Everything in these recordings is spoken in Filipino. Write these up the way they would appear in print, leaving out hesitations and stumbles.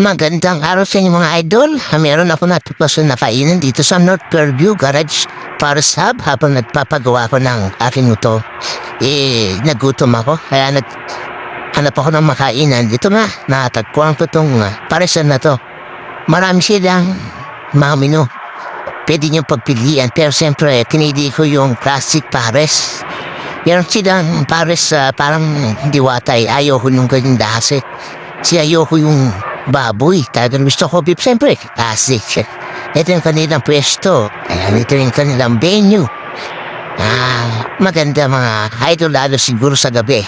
Magandang araw sa inyo mga idol. Meron ako natuklasan na kainan dito sa North Fairview Garage para Hub habang nagpapagawa ko ng aking ito. Nagutom ako kaya hanap ako ng makainan. Dito nga, nakatagpuan ko itong paresan na to. Marami silang mga menu. Pwede nyo pagpilian pero siyempre tinili ko yung classic pares. Meron silang pares parang diwatay. Ayaw ko nung ganyan dahas eh. Ayaw ko yung baboy, talagang gusto ko beef, siyempre, classic. Ito yung kanilang pwesto. Ayan, ito yung kanilang venue. Maganda mga idol, lalo siguro sa gabi.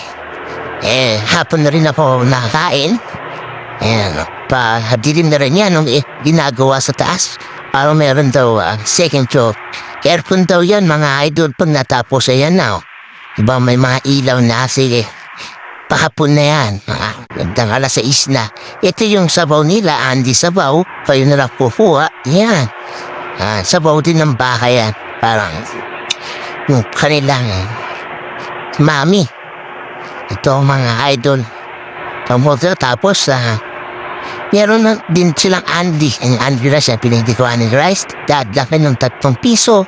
Hapon na rin ako nakakain. Ayan, dilim na rin yan nung ginagawa sa taas. Parang meron daw second floor. Aircon daw yan mga idol pag natapos. Ayan na. Diba may mga ilaw na, sige. Pahapon na yan. Gandang alas 6 na. Ito yung sabaw nila, Andy Sabaw. Kayo na lang kukuha. Yan. Sabaw din ng baka yan. Parang yung kanilang mami. Ito mga idol. Tapos, meron na din silang Andy. Yung Andy rice, pinhindi ko Andy rice. Dadlaki ng 3 piso.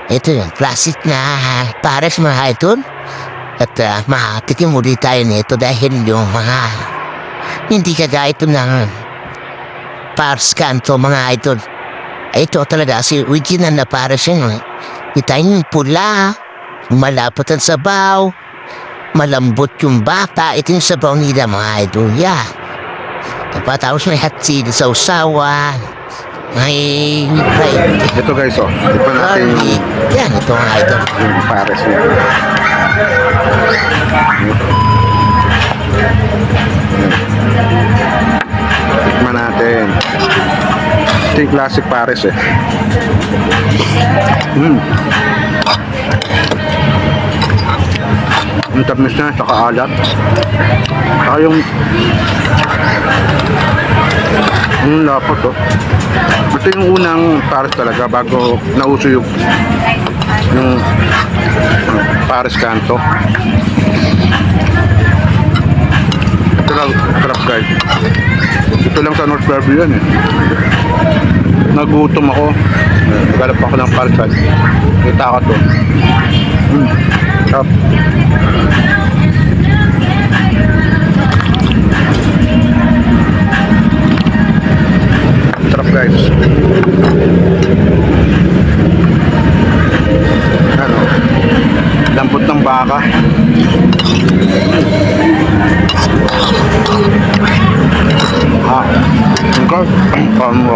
Ito yung classic na pares mga idol. At makatikim ulit tayo nito dahil yung mga hindi kagaya ito ng Pars Kanto mga idol. Ito talaga si original na pares yun. Kita yung pula, malapot ang sabaw, malambot yung bata. Ito yung sabaw nila mga idol. Yeah. Tapos may hatsili sa usawa. May ito guys, ito natin yan, ito mga idol. yung pares niya. Tikman natin. Ito yung classic pares eh. Ang tamis na, saka alat. Saka yung lapot ito yung unang pares talaga bago nauso yung pares kanto. Ito lang, sarap guys. Ito lang sa North Fairview yan eh. Nagutom ako. Galap ako ng pares. Kita ka to. Sarap. Sarap guys. Ano? Lambot ng baka. Ito. Parang